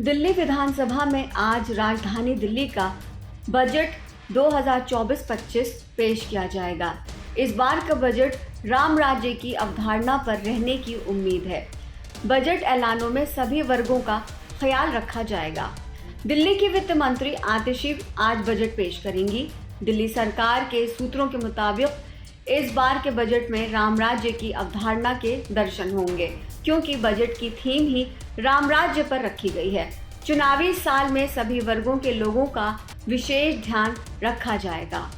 दिल्ली विधानसभा में आज राजधानी दिल्ली का बजट 2024-25 पेश किया जाएगा। इस बार का बजट राम राज्य की अवधारणा पर रहने की उम्मीद है। बजट ऐलानों में सभी वर्गों का ख्याल रखा जाएगा। दिल्ली की वित्त मंत्री आतिशी आज बजट पेश करेंगी। दिल्ली सरकार के सूत्रों के मुताबिक इस बार के बजट में राम राज्य की अवधारणा के दर्शन होंगे, क्योंकि बजट की थीम ही राम राज्य पर रखी गई है। चुनावी साल में सभी वर्गों के लोगों का विशेष ध्यान रखा जाएगा।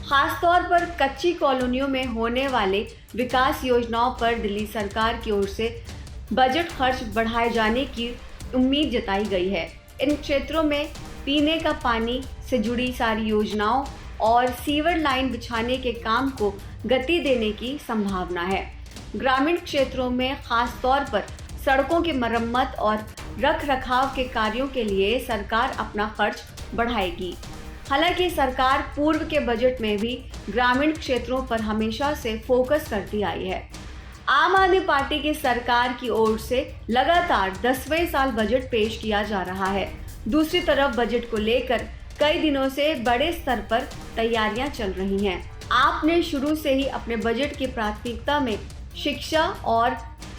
खासतौर पर कच्ची कॉलोनियों में होने वाले विकास योजनाओं पर दिल्ली सरकार की ओर से बजट खर्च बढ़ाए जाने की उम्मीद जताई गई है। इन क्षेत्रों में पीने का पानी से जुड़ी सारी योजनाओं और सीवर लाइन बिछाने के काम को गति देने की संभावना है। ग्रामीण क्षेत्रों में खास तौर पर सड़कों की मरम्मत और रखरखाव के कार्यों के लिए सरकार अपना खर्च बढ़ाएगी। हालांकि सरकार पूर्व के बजट में भी ग्रामीण क्षेत्रों पर हमेशा से फोकस करती आई है। आम आदमी पार्टी की सरकार की ओर से लगातार 10वें साल बजट पेश किया जा रहा है। दूसरी तरफ बजट को लेकर कई दिनों से बड़े स्तर पर तैयारियां चल रही हैं। आपने शुरू से ही अपने बजट की प्राथमिकता में शिक्षा और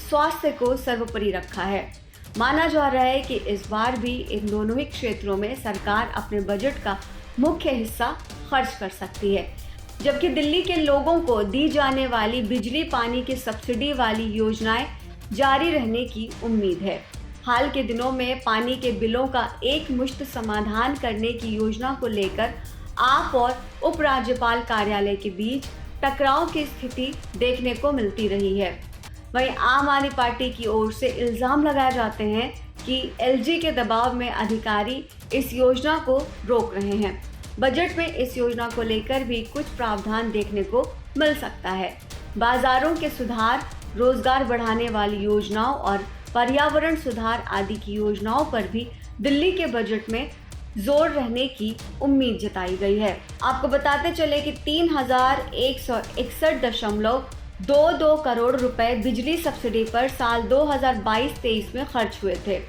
स्वास्थ्य को सर्वोपरि रखा है। माना जा रहा है कि इस बार भी इन दोनों ही क्षेत्रों में सरकार अपने बजट का मुख्य हिस्सा खर्च कर सकती है। जबकि दिल्ली के लोगों को दी जाने वाली बिजली पानी की सब्सिडी वाली योजनाएं जारी रहने की उम्मीद है। हाल के दिनों में पानी के बिलों का एक मुश्त समाधान करने की योजना को लेकर आप और उपराज्यपाल कार्यालय के बीच टकराव की स्थिति देखने को मिलती रही है। वहीं आम आदमी पार्टी की ओर से इल्ज़ाम लगाए जाते हैं कि एलजी के दबाव में अधिकारी इस योजना को रोक रहे हैं। बजट में इस योजना को लेकर भी कुछ प्रावधान देखने को मिल सकता है। बाजारों के सुधार, रोजगार बढ़ाने वाली योजनाओं और पर्यावरण सुधार आदि की योजनाओं पर भी दिल्ली के बजट में जोर रहने की उम्मीद जताई गई है। आपको बताते चले कि 3,161.22 करोड़ रुपए बिजली सब्सिडी पर साल 2022-23 में खर्च हुए थे।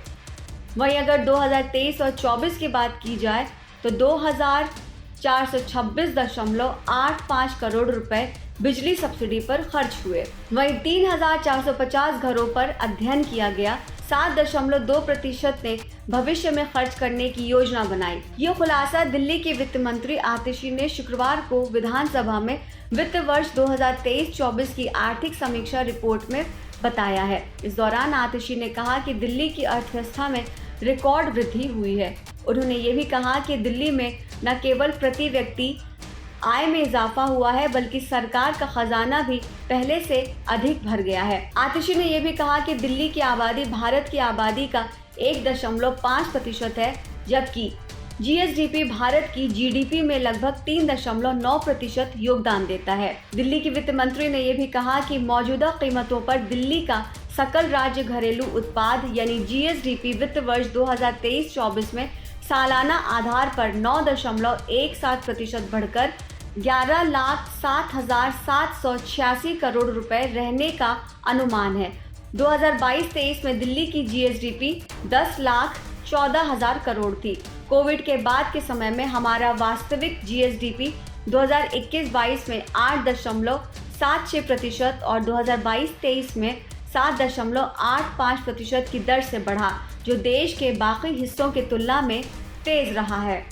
वहीं अगर 2023 और 24 की बात की जाए तो 2,426.85 करोड़ रुपए बिजली सब्सिडी पर खर्च हुए। वहीं 3,450 घरों पर अध्ययन किया गया। 7.2% ने भविष्य में खर्च करने की योजना बनाई। ये खुलासा दिल्ली के वित्त मंत्री आतिशी ने शुक्रवार को विधानसभा में वित्त वर्ष 2023-24 की आर्थिक समीक्षा रिपोर्ट में बताया है। इस दौरान आतिशी ने कहा कि दिल्ली की अर्थव्यवस्था में रिकॉर्ड वृद्धि हुई है। उन्होंने ये भी कहा कि दिल्ली में न केवल प्रति व्यक्ति आय में इजाफा हुआ है, बल्कि सरकार का खजाना भी पहले से अधिक भर गया है। आतिशी ने यह भी कहा कि दिल्ली की आबादी भारत की आबादी का 1.5% है, जबकि जीएसडीपी भारत की जीडीपी में लगभग 3.9% योगदान देता है। दिल्ली की वित्त मंत्री ने यह भी कहा कि मौजूदा कीमतों पर दिल्ली का सकल राज्य घरेलू उत्पाद यानी जीएसडीपी वित्त वर्ष 2023-24 में सालाना आधार पर 9.17% बढ़कर 11,07,786 करोड़ रुपए रहने का अनुमान है। 2022-23 में दिल्ली की जीएसडीपी 10,14,000 करोड़ थी। कोविड के बाद के समय में हमारा वास्तविक जीएसडीपी 2021-22 में 8.76% और 2022-23 में 7.85% की दर से बढ़ा, जो देश के बाकी हिस्सों की तुलना में तेज रहा है।